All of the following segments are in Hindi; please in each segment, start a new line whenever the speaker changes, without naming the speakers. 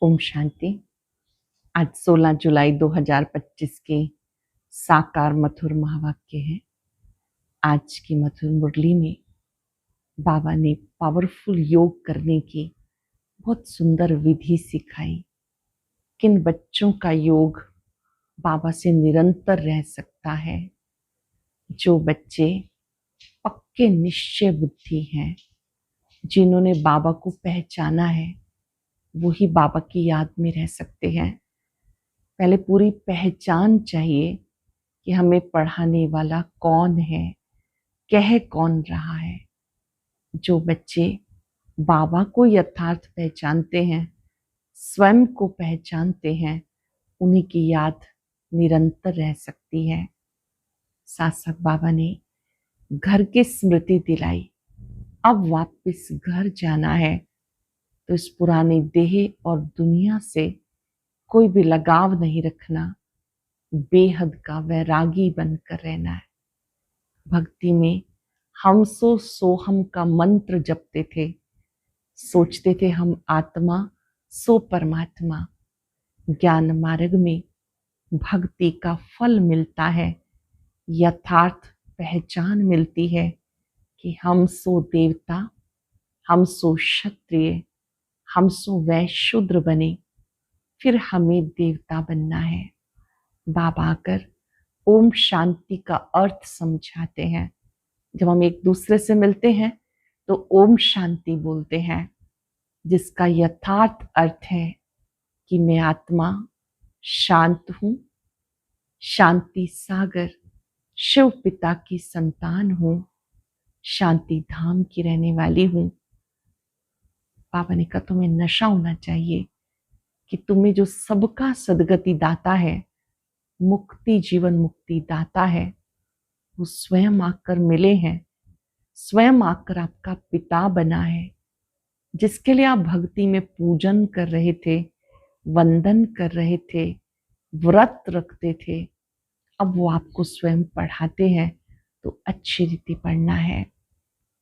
ओम शांति। आज 16 जुलाई 2025 के साकार मधुर महावाक्य है। आज की मधुर मुरली में बाबा ने पावरफुल योग करने की बहुत सुंदर विधि सिखाई। किन बच्चों का योग बाबा से निरंतर रह सकता है? जो बच्चे पक्के निश्चय बुद्धि हैं, जिन्होंने बाबा को पहचाना है, वही बाबा की याद में रह सकते हैं। पहले पूरी पहचान चाहिए कि हमें पढ़ाने वाला कौन है, कह कौन रहा है। जो बच्चे बाबा को यथार्थ पहचानते हैं, स्वयं को पहचानते हैं, उन्हीं की याद निरंतर रह सकती है। साथ साथ बाबा ने घर की स्मृति दिलाई। अब वापस घर जाना है तो इस पुराने देह और दुनिया से कोई भी लगाव नहीं रखना, बेहद का वैरागी बनकर रहना है। भक्ति में हम सो सोहम का मंत्र जपते थे, सोचते थे हम आत्मा सो परमात्मा। ज्ञान मार्ग में भक्ति का फल मिलता है, यथार्थ पहचान मिलती है कि हम सो देवता, हम सो क्षत्रिय, हम सो वैश्य शूद्र बने, फिर हमें देवता बनना है। बाबा आकर ओम शांति का अर्थ समझाते हैं। जब हम एक दूसरे से मिलते हैं तो ओम शांति बोलते हैं, जिसका यथार्थ अर्थ है कि मैं आत्मा शांत हूं, शांति सागर शिव पिता की संतान हूं, शांति धाम की रहने वाली हूं। बाबा ने कहा तुम्हें नशा होना चाहिए कि तुम्हें जो सबका सदगति दाता है, मुक्ति जीवन मुक्ति दाता है, वो स्वयं आकर मिले हैं, स्वयं आकर आपका पिता बना है, जिसके लिए आप भक्ति में पूजन कर रहे थे, वंदन कर रहे थे, व्रत रखते थे। अब वो आपको स्वयं पढ़ाते हैं, तो अच्छी रीति पढ़ना है।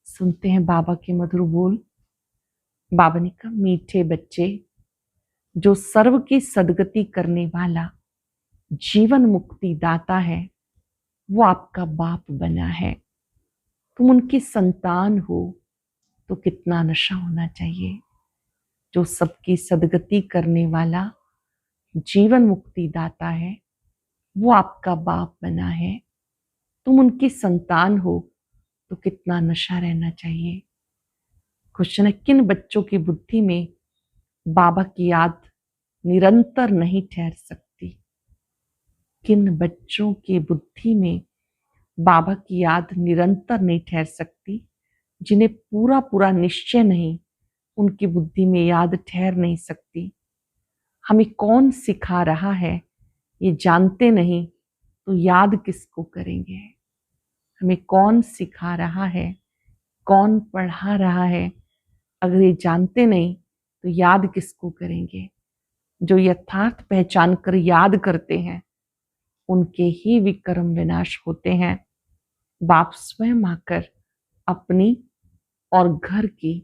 सुनते हैं बाबा के मधुर बोल। बाबा ने कहा मीठे बच्चे, जो सर्व की सदगति करने वाला जीवन मुक्ति दाता है, वो आपका बाप बना है। तुम उनकी संतान हो तो कितना नशा होना चाहिए। जो सबकी सदगति करने वाला जीवन मुक्ति दाता है, वो आपका बाप बना है। तुम उनकी संतान हो तो कितना नशा रहना चाहिए। क्वेश्चन है, किन बच्चों की बुद्धि में बाबा की याद निरंतर नहीं ठहर सकती? किन बच्चों की बुद्धि में बाबा की याद निरंतर नहीं ठहर सकती? जिन्हें पूरा पूरा निश्चय नहीं, उनकी बुद्धि में याद ठहर नहीं सकती। हमें कौन सिखा रहा है ये जानते नहीं तो याद किसको करेंगे? हमें कौन सिखा रहा है, कौन पढ़ा रहा है, अगर ये जानते नहीं तो याद किसको करेंगे? जो यथार्थ पहचान कर याद करते हैं, उनके ही विक्रम विनाश होते हैं। बाप स्वयं आकर अपनी और घर की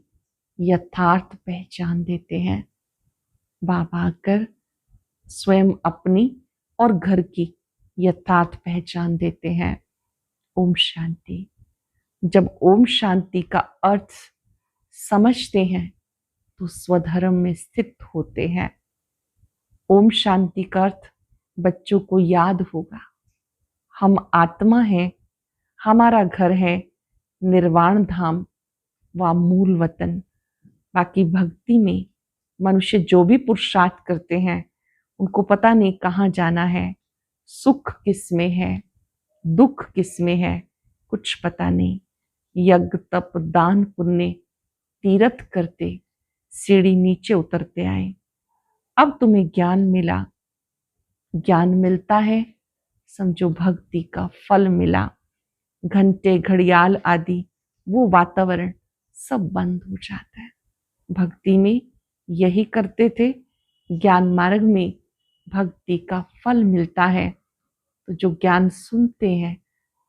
यथार्थ पहचान देते हैं। बाबा आकर स्वयं अपनी और घर की यथार्थ पहचान देते हैं। ओम शांति। जब ओम शांति का अर्थ समझते हैं तो स्वधर्म में स्थित होते हैं। ओम शांति का अर्थ बच्चों को याद होगा। हम आत्मा हैं, हमारा घर है निर्वाण धाम व मूल वतन। बाकी भक्ति में मनुष्य जो भी पुरुषार्थ करते हैं, उनको पता नहीं कहाँ जाना है, सुख किस में है, दुख किस में है, कुछ पता नहीं। यज्ञ तप दान पुण्य तीर्थ करते सीढ़ी नीचे उतरते आए। अब तुम्हें ज्ञान मिला, ज्ञान मिलता है, समझो भक्ति का फल मिला। घंटे घड़ियाल आदि वो वातावरण सब बंद हो जाता है। भक्ति में यही करते थे, ज्ञान मार्ग में भक्ति का फल मिलता है। तो जो ज्ञान सुनते हैं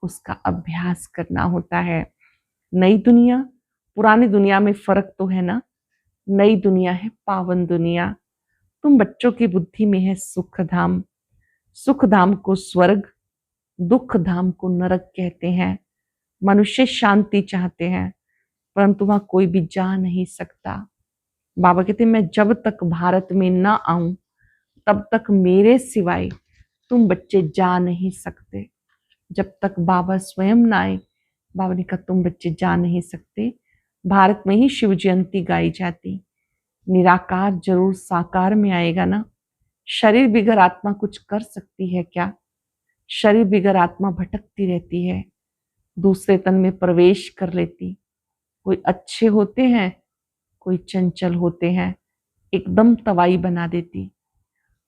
उसका अभ्यास करना होता है। नई दुनिया पुरानी दुनिया में फर्क तो है ना। नई दुनिया है पावन दुनिया, तुम बच्चों की बुद्धि में है सुख धाम। सुख धाम को स्वर्ग, दुख धाम को नरक कहते हैं। मनुष्य शांति चाहते हैं, परंतु वहां कोई भी जा नहीं सकता। बाबा कहते मैं जब तक भारत में ना आऊं तब तक मेरे सिवाय तुम बच्चे जा नहीं सकते। जब तक बाबा स्वयं ना आए, बाबा ने कहा तुम बच्चे जा नहीं सकते। भारत में ही शिव जयंती गाई जाती। निराकार जरूर साकार में आएगा ना। शरीर बिगर आत्मा कुछ कर सकती है क्या? शरीर बिगर आत्मा भटकती रहती है, दूसरे तन में प्रवेश कर लेती। कोई अच्छे होते हैं, कोई चंचल होते हैं, एकदम तवाई बना देती।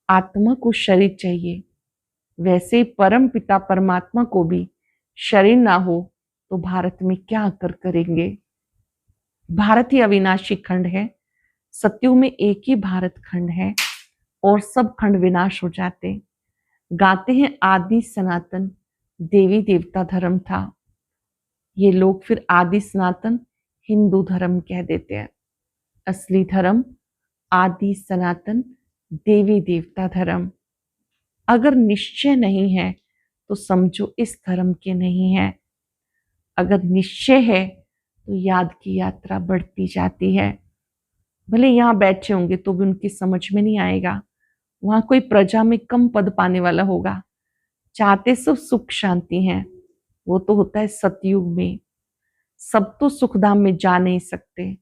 आत्मा को शरीर चाहिए, वैसे ही परम पिता परमात्मा को भी शरीर ना हो तो भारत में क्या आकर करेंगे। भारत ही अविनाशी खंड है। सतयुग में एक ही भारत खंड है और सब खंड विनाश हो जाते। गाते हैं आदि सनातन देवी देवता धर्म था। ये लोग फिर आदि सनातन हिंदू धर्म कह देते हैं। असली धर्म आदि सनातन देवी देवता धर्म। अगर निश्चय नहीं है तो समझो इस धर्म के नहीं है। अगर निश्चय है तो याद की यात्रा बढ़ती जाती है। भले यहाँ बैठे होंगे तो भी उनकी समझ में नहीं आएगा। वहां कोई प्रजा में कम पद पाने वाला होगा। चाहते सब सुख शांति हैं, वो तो होता है सतयुग में। सब तो सुखधाम में जा नहीं सकते।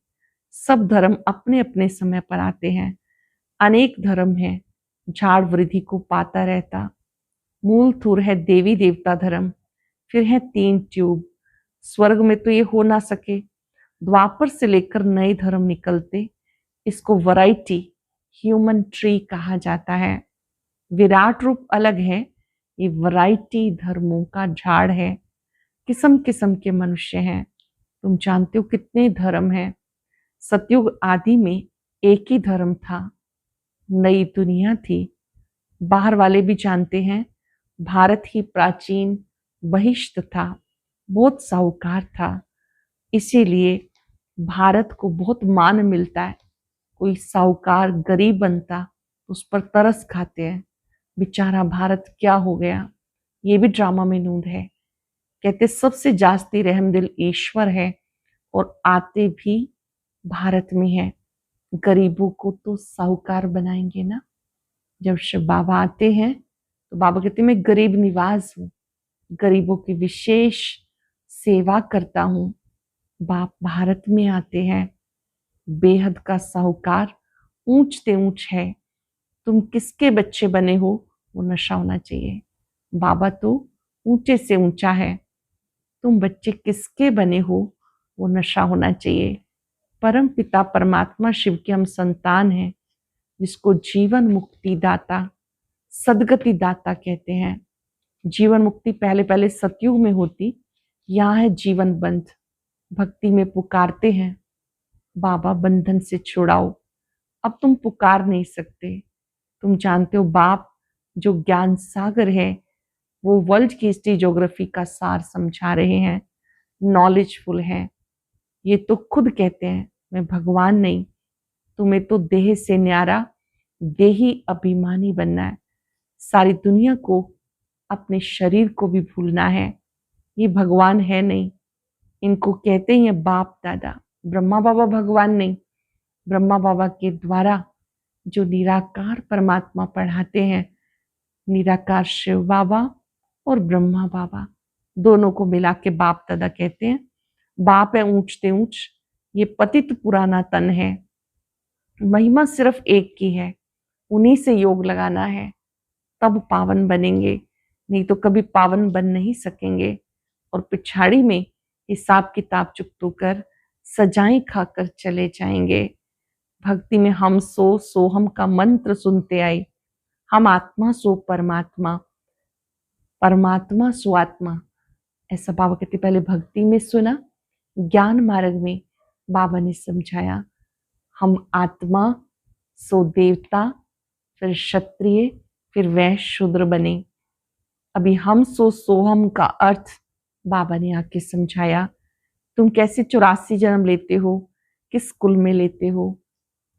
सब धर्म अपने अपने समय पर आते हैं। अनेक धर्म है, झाड़ वृद्धि को पाता रहता। मूल थूर है देवी देवता धर्म, फिर है 3 ट्यूब। स्वर्ग में तो ये हो ना सके, द्वापर से लेकर नए धर्म निकलते। इसको वैरायटी ह्यूमन ट्री कहा जाता है। विराट रूप अलग है, ये वैरायटी धर्मों का झाड़ है। किस्म किस्म के मनुष्य हैं। तुम जानते हो कितने धर्म हैं। सतयुग आदि में एक ही धर्म था, नई दुनिया थी। बाहर वाले भी जानते हैं भारत ही प्राचीन बहिष्ठ था, बहुत साहूकार था। इसीलिए भारत को बहुत मान मिलता है। कोई साहूकार गरीब बनता उस पर तरस खाते हैं, बेचारा भारत क्या हो गया। ये भी ड्रामा में नूंद है। कहते सबसे जास्ती रहमदिल ईश्वर है और आते भी भारत में है। गरीबों को तो साहूकार बनाएंगे ना। जब शिव बाबा आते हैं तो बाबा कहते मैं गरीब निवाज हूँ, गरीबों की विशेष सेवा करता हूँ। बाप भारत में आते हैं, बेहद का साहूकार, ऊंच से ऊंच है। तुम किसके बच्चे बने हो वो नशा होना चाहिए। बाबा तो ऊंचे से ऊंचा है। तुम बच्चे किसके बने हो वो नशा होना चाहिए। परम पिता परमात्मा शिव के हम संतान हैं, जिसको जीवन मुक्ति दाता सदगति दाता कहते हैं। जीवन मुक्ति पहले पहले सतयुग में होती, यहाँ है जीवन बंध। भक्ति में पुकारते हैं बाबा बंधन से छुड़ाओ। अब तुम पुकार नहीं सकते। तुम जानते हो बाप जो ज्ञान सागर है वो वर्ल्ड की हिस्ट्री ज्योग्राफी का सार समझा रहे हैं, नॉलेजफुल है। ये तो खुद कहते हैं मैं भगवान नहीं, तुम्हें तो देह से न्यारा देही अभिमानी बनना है। सारी दुनिया को अपने शरीर को भी भूलना है। ये भगवान है नहीं, इनको कहते ही हैं बाप दादा। ब्रह्मा बाबा भगवान नहीं, ब्रह्मा बाबा के द्वारा जो निराकार परमात्मा पढ़ाते हैं, निराकार शिव बाबा और ब्रह्मा बाबा दोनों को मिला के बाप दादा कहते हैं। बाप है ऊंचते ऊंच, ये पतित पुराना तन है। महिमा सिर्फ एक की है, उन्हीं से योग लगाना है, तब पावन बनेंगे, नहीं तो कभी पावन बन नहीं सकेंगे। और पिछाड़ी में हिसाब किताब चुकतू कर सजाएं खाकर चले जाएंगे। भक्ति में हम सो सोहम का मंत्र सुनते आए। हम आत्मा सो परमात्मा, परमात्मा सो आत्मा, ऐसा बाबा कहते पहले भक्ति में सुना, ज्ञान मार्ग में बाबा ने समझाया हम आत्मा सो देवता, फिर क्षत्रिय, फिर वैश्य शूद्र बने। अभी हम सो सोहम का अर्थ बाबा ने आके समझाया। तुम कैसे 84 जन्म लेते हो, किस कुल में लेते हो।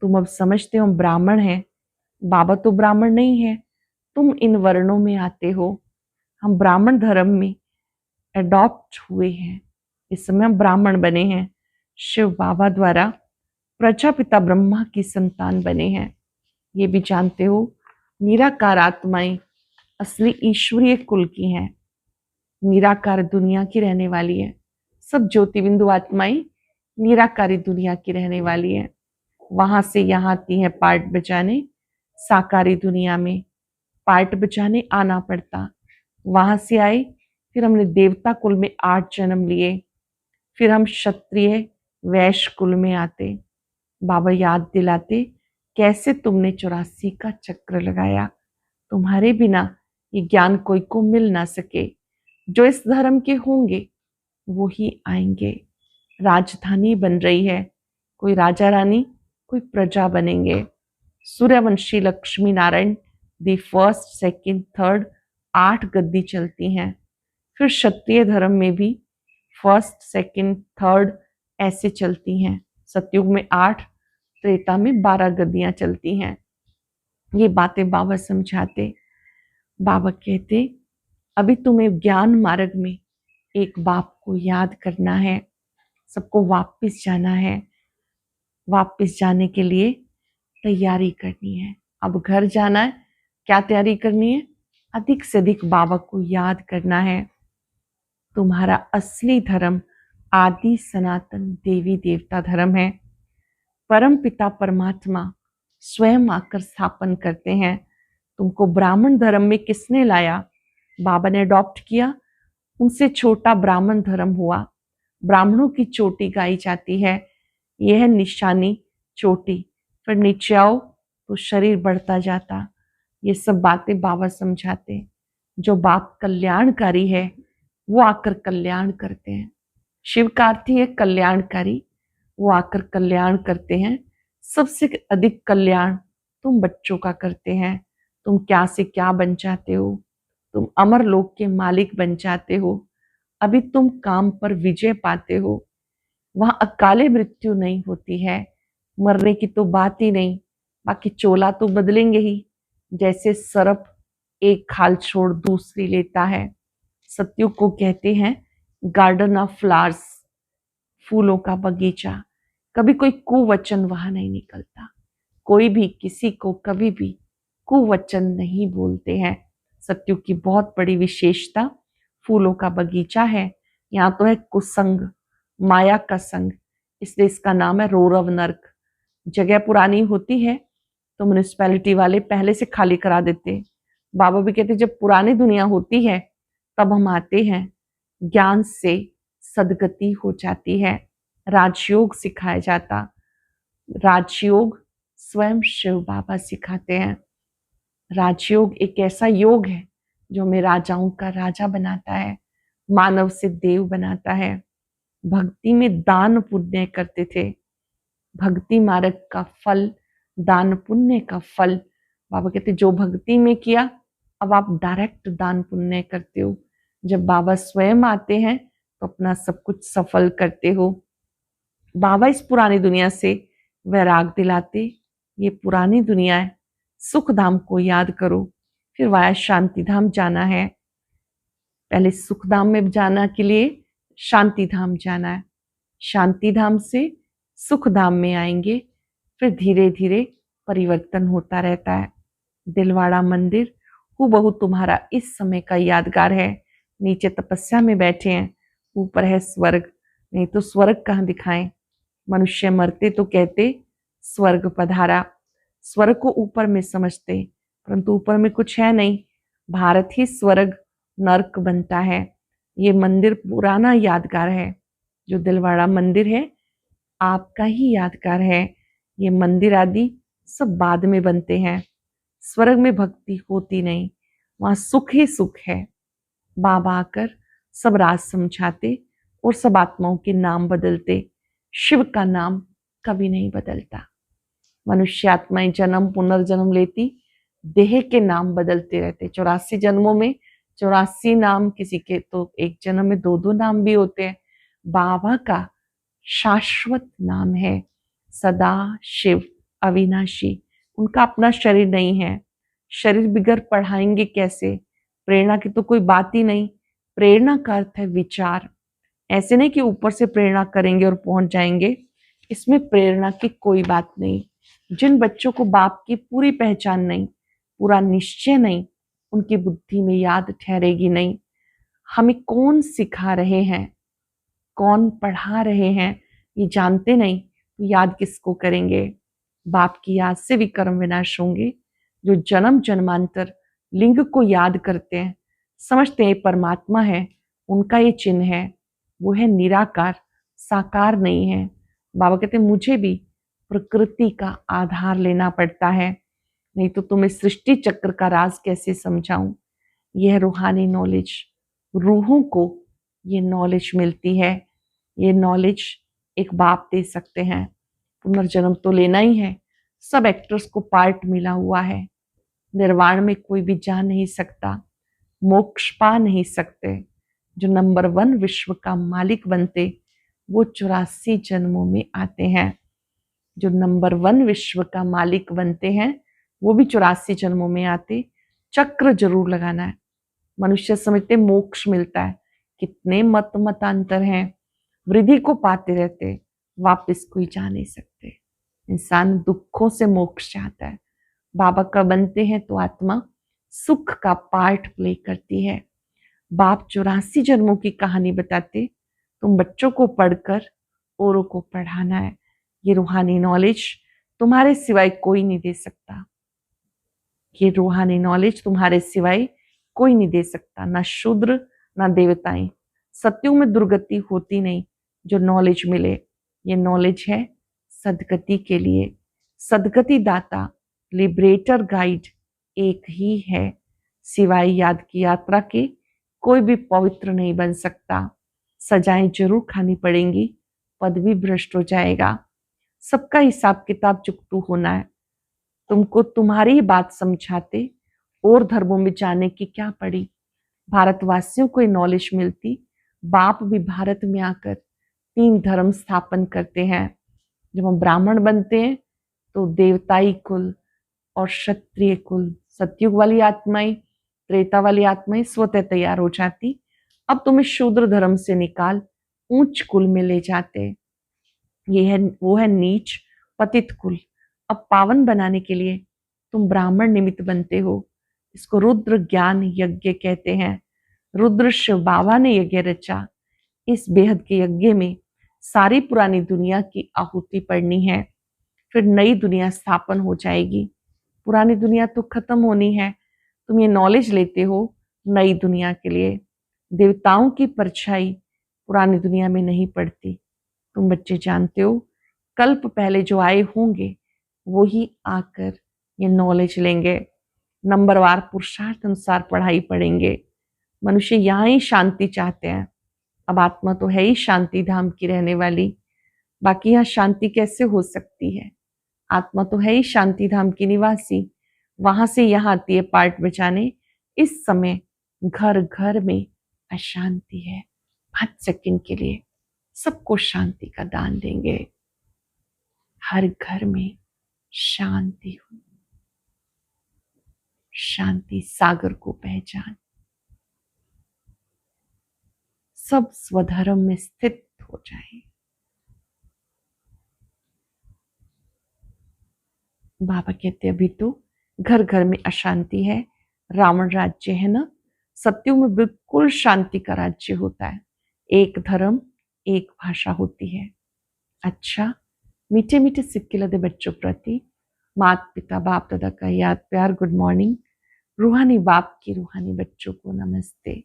तुम अब समझते हो हम ब्राह्मण हैं, बाबा तो ब्राह्मण नहीं है, तुम इन वर्णों में आते हो, हम ब्राह्मण धर्म में एडॉप्ट हुए हैं, इस समय हम ब्राह्मण बने हैं, शिव बाबा द्वारा प्रजापिता ब्रह्मा की संतान बने हैं। ये भी जानते हो निराकार आत्माएं असली ईश्वरीय कुल की हैं, निराकार दुनिया की रहने वाली है। सब ज्योति बिंदु आत्माएं निराकारी दुनिया की रहने वाली है। वहां से यहाँ आती है पार्ट बजाने, साकारी दुनिया में पार्ट बजाने आना पड़ता। वहां से आए, फिर हमने देवता कुल में 8 जन्म लिए, फिर हम क्षत्रिय वैश्य कुल में आते। बाबा याद दिलाते कैसे तुमने 84 का चक्र लगाया, तुम्हारे बिना ये ज्ञान कोई को मिल ना सके। जो इस धर्म के होंगे वो ही आएंगे। राजधानी बन रही है, कोई राजा रानी, कोई प्रजा बनेंगे। Suryavanshi Lakshmi Narayan the first second third 8 गद्दी चलती हैं। फिर क्षत्रिय धर्म में भी फर्स्ट सेकंड थर्ड ऐसे चलती हैं। सतयुग में 8, त्रेता में 12 गद्दियां चलती हैं। ये बातें बाबा समझाते। बाबा कहते अभी तुम्हें ज्ञान मार्ग में एक बाप को याद करना है, सबको वापस जाना है। वापस जाने के लिए तैयारी करनी है। अब घर जाना है, क्या तैयारी करनी है? अधिक से अधिक बाबा को याद करना है। तुम्हारा असली धर्म आदि सनातन देवी देवता धर्म है। परम पिता परमात्मा स्वयं आकर स्थापन करते हैं। तुमको ब्राह्मण धर्म में किसने लाया? बाबा ने अडॉप्ट किया, उनसे छोटा ब्राह्मण धर्म हुआ। ब्राह्मणों की चोटी गाई जाती है, यह निशानी चोटी। फिर नीचे आओ तो शरीर बढ़ता जाता। ये सब बातें बाबा समझाते। जो बाप कल्याणकारी है वो आकर कल्याण करते हैं। शिव का अर्थ ही है कल्याणकारी, वो आकर कल्याण करते हैं। सबसे अधिक कल्याण तुम बच्चों का करते हैं। तुम क्या से क्या बन जाते हो, तुम अमर लोक के मालिक बन जाते हो। अभी तुम काम पर विजय पाते हो। वहां अकाले मृत्यु नहीं होती है, मरने की तो बात ही नहीं। बाकी चोला तो बदलेंगे ही, जैसे सर्प एक खाल छोड़ दूसरी लेता है। सतयुग को कहते हैं गार्डन ऑफ फ्लावर्स, फूलों का बगीचा। कभी कोई कुवचन वहां नहीं निकलता। कोई भी किसी को कभी भी कुवचन नहीं बोलते हैं। सतयुग की बहुत बड़ी विशेषता फूलों का बगीचा है। यहाँ तो है कुसंग, माया का संग, इसलिए इसका नाम है रोरव नर्क। जगह पुरानी होती है तो म्यूनिसिपैलिटी वाले पहले से खाली करा देते। बाबा भी कहते जब पुरानी दुनिया होती है तब हम आते हैं, ज्ञान से सदगति हो जाती है। राजयोग सिखाया जाता। राजयोग स्वयं शिव बाबा सिखाते हैं। राजयोग एक ऐसा योग है जो हमें राजाओं का राजा बनाता है, मानव से देव बनाता है। भक्ति में दान पुण्य करते थे। भक्ति मार्ग का फल, दान पुण्य का फल। बाबा कहते जो भक्ति में किया अब आप डायरेक्ट दान पुण्य करते हो। जब बाबा स्वयं आते हैं तो अपना सब कुछ सफल करते हो। बाबा इस पुरानी दुनिया से वैराग दिलाते। ये पुरानी दुनिया है, सुख धाम को याद करो, फिर वाया शांति धाम जाना है। पहले सुख धाम में जाना के लिए शांति धाम जाना है, शांति धाम से सुख धाम में आएंगे। फिर धीरे धीरे परिवर्तन होता रहता है। दिलवाड़ा मंदिर हूबहू तुम्हारा इस समय का यादगार है। नीचे तपस्या में बैठे हैं, ऊपर है स्वर्ग। नहीं तो स्वर्ग कहाँ दिखाएं? मनुष्य मरते तो कहते स्वर्ग पधारा। स्वर्ग को ऊपर में समझते, परंतु ऊपर में कुछ है नहीं। भारत ही स्वर्ग नर्क बनता है। ये मंदिर पुराना यादगार है। जो दिलवाड़ा मंदिर है आपका ही यादगार है। ये मंदिर आदि सब बाद में बनते हैं। स्वर्ग में भक्ति होती नहीं, वहां सुख ही सुख है। बाबा आकर सब राज समझाते और सब आत्माओं के नाम बदलते। शिव का नाम कभी नहीं बदलता। मनुष्य आत्माएं जन्म पुनर्जन्म लेती, देह के नाम बदलते रहते। 84 जन्मों में 84 नाम, किसी के तो एक जन्म में 2-2 नाम भी होते हैं। बाबा का शाश्वत नाम है सदा शिव अविनाशी। उनका अपना शरीर नहीं है। शरीर बिगर पढ़ाएंगे कैसे? प्रेरणा की तो कोई बात ही नहीं। प्रेरणा का अर्थ है विचार। ऐसे नहीं कि ऊपर से प्रेरणा करेंगे और पहुंच जाएंगे, इसमें प्रेरणा की कोई बात नहीं। जिन बच्चों को बाप की पूरी पहचान नहीं, पूरा निश्चय नहीं, उनकी बुद्धि में याद ठहरेगी नहीं। हमें कौन सिखा रहे हैं, कौन पढ़ा रहे हैं, ये जानते नहीं तो याद किसको करेंगे? बाप की याद से भी कर्म विनाश होंगे। जो जन्म जन्मांतर लिंग को याद करते हैं, समझते हैं परमात्मा है, उनका ये चिन्ह है, वो है निराकार, साकार नहीं है। बाबा कहते हैं मुझे भी प्रकृति का आधार लेना पड़ता है, नहीं तो तुम्हें सृष्टि चक्र का राज कैसे समझाऊं। यह रूहानी नॉलेज, रूहों को ये नॉलेज मिलती है। ये नॉलेज एक बाप दे सकते हैं। पुनर्जन्म तो लेना ही है, सब एक्टर्स को पार्ट मिला हुआ है। निर्वाण में कोई भी जा नहीं सकता, मोक्ष पा नहीं सकते। जो नंबर 1 विश्व का मालिक बनते, वो 84 जन्मों में आते हैं। जो नंबर 1 विश्व का मालिक बनते हैं, वो भी 84 जन्मों में आते। चक्र जरूर लगाना है। मनुष्य समझते मोक्ष मिलता है, कितने मतांतर हैं। वृद्धि को पाते रहते, वापस कोई जा नहीं सकते। इंसान दुखों से मोक्ष चाहता है। बाबा का बनते हैं तो आत्मा सुख का पार्ट प्ले करती है। बाप 84 जन्मों की कहानी बताते, तुम बच्चों को पढ़कर औरों को पढ़ाना है। ये रूहानी नॉलेज तुम्हारे सिवाय कोई नहीं दे सकता। ये रूहानी नॉलेज तुम्हारे सिवाय कोई नहीं दे सकता, ना शूद्र ना देवताएं। सत्युग में दुर्गति होती नहीं जो नॉलेज मिले। ये नॉलेज है सदगति के लिए। सदगति दाता, लिबरेटर गाइड एक ही है। सिवाय याद की यात्रा के कोई भी पवित्र नहीं बन सकता। सजाएं जरूर खानी पड़ेंगी, पद भी भ्रष्ट हो जाएगा। सबका हिसाब किताब चुकतू होना है। तुमको तुम्हारी ही बात समझाते और धर्मों में जाने की क्या पड़ी। भारतवासियों को नॉलेज मिलती, बाप भी भारत में आकर 3 धर्म स्थापन करते हैं। जब हम ब्राह्मण बनते हैं तो देवताई कुल और क्षत्रिय कुल, सतयुग वाली आत्माएं, त्रेता वाली आत्माएं स्वतः तैयार हो जाती। अब तुम्हें शूद्र धर्म से निकाल ऊंच कुल में ले जाते। ये है, वो है नीच पतित कुल। अब पावन बनाने के लिए तुम ब्राह्मण निमित्त बनते हो। इसको रुद्र ज्ञान यज्ञ कहते हैं। रुद्र शिव बाबा ने यज्ञ रचा। इस बेहद के यज्ञ में सारी पुरानी दुनिया की आहुति पड़नी है, फिर नई दुनिया स्थापन हो जाएगी। पुरानी दुनिया तो खत्म होनी है। तुम ये नॉलेज लेते हो नई दुनिया के लिए। देवताओं की परछाई पुरानी दुनिया में नहीं पड़ती। तुम बच्चे जानते हो, कल्प पहले जो आए होंगे वो ही आकर ये नॉलेज लेंगे। नंबरवार पुरुषार्थ अनुसार पढ़ाई पढ़ेंगे। मनुष्य यहाँ ही शांति चाहते हैं। अब आत्मा तो है ही शांति धाम की रहने वाली, बाकी यहाँ शांति कैसे हो सकती है? आत्मा तो है ही शांति धाम की निवासी, वहां से यहाँ आती है पार्ट बचाने। इस समय घर घर में अशांति है। 5 सेकंड के लिए सबको शांति का दान देंगे। हर घर में शांति हो। शांति सागर को पहचान। सब स्वधर्म में स्थित हो जाए। बाबा कहते अभी तो घर घर में अशांति है। रावण राज्य है ना, सत्युग में बिल्कुल शांति का राज्य होता है। एक धर्म एक भाषा होती है। अच्छा, मीठे मीठे सिक्के लदे बच्चों प्रति माता पिता बाप दादा का याद प्यार गुड मॉर्निंग। रूहानी बाप की रूहानी बच्चों को नमस्ते।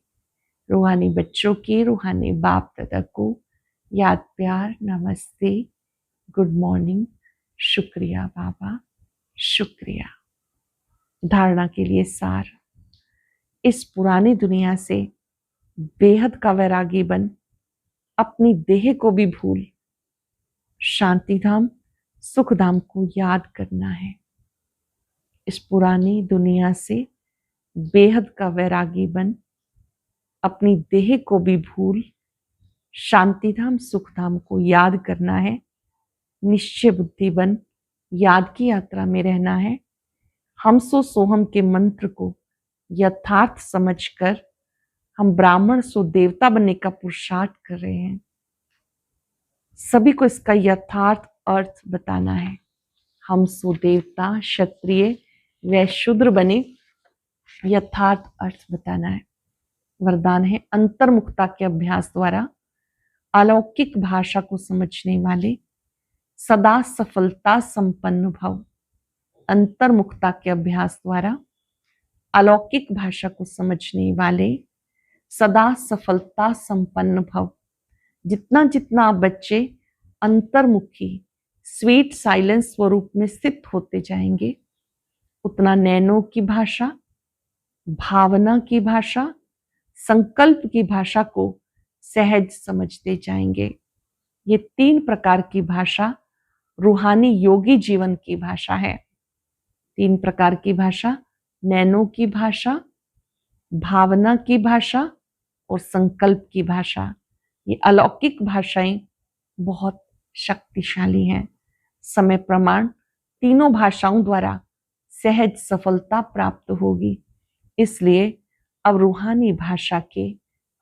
रूहानी बच्चों की रूहानी बाप दादा को याद प्यार नमस्ते गुड मॉर्निंग। शुक्रिया बाबा, शुक्रिया। धारणा के लिए सार, इस पुरानी दुनिया से बेहद का वैरागी बन अपनी देह को भी भूल शांति धाम सुख धाम को याद करना है। इस पुरानी दुनिया से बेहद का वैरागी बन अपनी देह को भी भूल शांति धाम सुख धाम को याद करना है। निश्चय बुद्धि बन याद की यात्रा में रहना है। हम सो सोहम के मंत्र को यथार्थ समझकर हम ब्राह्मण सो देवता बनने का पुरुषार्थ कर रहे हैं। सभी को इसका यथार्थ अर्थ बताना है। हम सो देवता, क्षत्रिय व शूद्र बने, यथार्थ अर्थ बताना है। वरदान है अंतर्मुखता के अभ्यास द्वारा अलौकिक भाषा को समझने वाले सदा सफलता संपन्न भव। अंतर्मुखता के अभ्यास द्वारा अलौकिक भाषा को समझने वाले सदा सफलता संपन्न भव। जितना जितना बच्चे अंतर्मुखी स्वीट साइलेंस स्वरूप में स्थित होते जाएंगे, उतना नैनो की भाषा, भावना की भाषा, संकल्प की भाषा को सहज समझते जाएंगे। ये 3 प्रकार की भाषा रूहानी योगी जीवन की भाषा है। 3 प्रकार की भाषा, नैनो की भाषा, भावना की भाषा और संकल्प की भाषा। ये अलौकिक भाषाएं बहुत शक्तिशाली हैं। समय प्रमाण तीनों भाषाओं द्वारा सहज सफलता प्राप्त होगी। इसलिए अब रूहानी भाषा के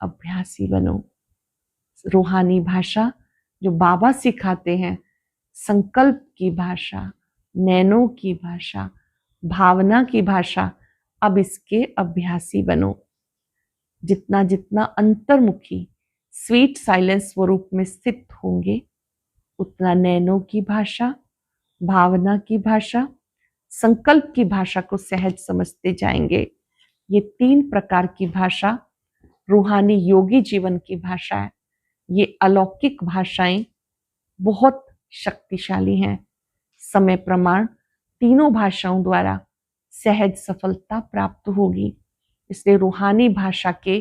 अभ्यासी बनो। रूहानी भाषा जो बाबा सिखाते हैं, संकल्प की भाषा, नैनो की भाषा, भावना की भाषा, अब इसके अभ्यासी बनो। जितना जितना अंतर्मुखी स्वीट साइलेंस स्वरूप में स्थित होंगे, उतना नैनो की भाषा, भावना की भाषा, संकल्प की भाषा को सहज समझते जाएंगे। ये 3 प्रकार की भाषा रूहानी योगी जीवन की भाषा है। ये अलौकिक भाषाएं बहुत शक्तिशाली हैं। समय प्रमाण तीनों भाषाओं द्वारा सहज सफलता प्राप्त होगी। इसलिए रूहानी भाषा के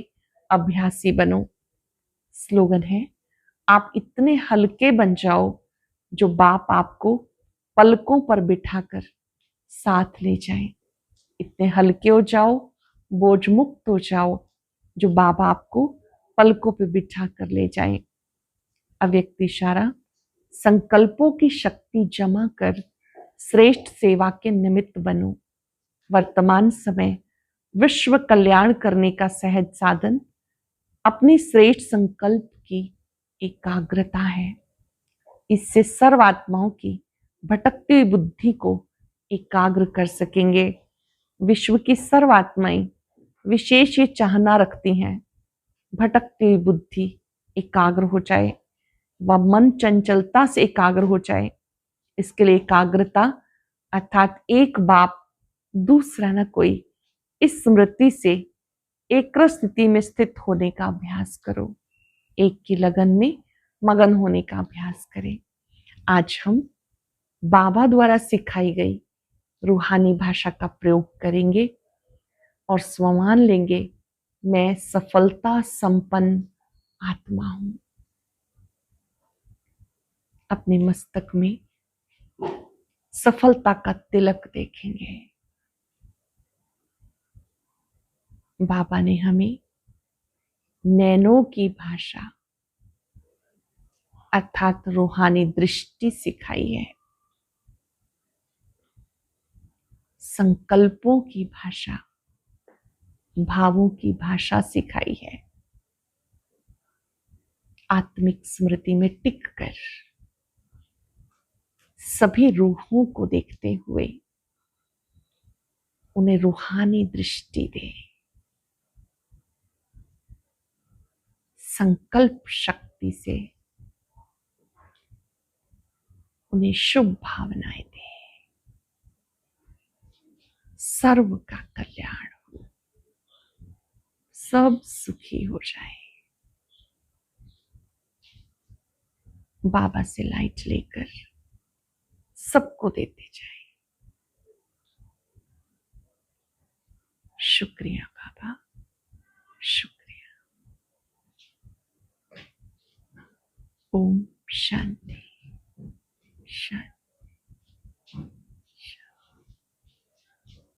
अभ्यासी बनो। स्लोगन है, आप इतने हल्के बन जाओ जो बाप आपको पलकों पर बिठाकर साथ ले जाए। इतने हल्के हो जाओ, बोझ मुक्त हो जाओ, जो बाबा आपको पलकों पर बिठा कर ले जाए। अव्यक्त इशारा, संकल्पों की शक्ति जमा कर श्रेष्ठ सेवा के निमित्त बनो। वर्तमान समय विश्व कल्याण करने का सहज साधन अपनी श्रेष्ठ संकल्प की एकाग्रता है। इससे सर्व आत्माओं की भटकती हुई बुद्धि को एकाग्र कर सकेंगे। विश्व की सर्व आत्माएं विशेष ये चाहना रखती हैं, भटकती हुई बुद्धि एकाग्र हो जाए, वह मन चंचलता से एकाग्र हो जाए। इसके लिए एकाग्रता अर्थात एक बाप दूसरा न कोई, इस स्मृति से एक स्थिति में स्थित होने का अभ्यास करो। एक की लगन में मगन होने का अभ्यास करें। आज हम बाबा द्वारा सिखाई गई रूहानी भाषा का प्रयोग करेंगे और स्वमान लेंगे, मैं सफलता संपन्न आत्मा हूं। अपने मस्तक में सफलता का तिलक देखेंगे। बाबा ने हमें नैनो की भाषा अर्थात रूहानी दृष्टि सिखाई है, संकल्पों की भाषा, भावों की भाषा सिखाई है। आत्मिक स्मृति में टिक कर सभी रूहों को देखते हुए उन्हें रूहानी दृष्टि दे। संकल्प शक्ति से उन्हें शुभ भावनाएं दे। सर्व का कल्याण हो, सब सुखी हो जाए। बाबा से लाइट लेकर सबको देते जाए। शुक्रिया बाबा, शुक्रिया। ओम शांति।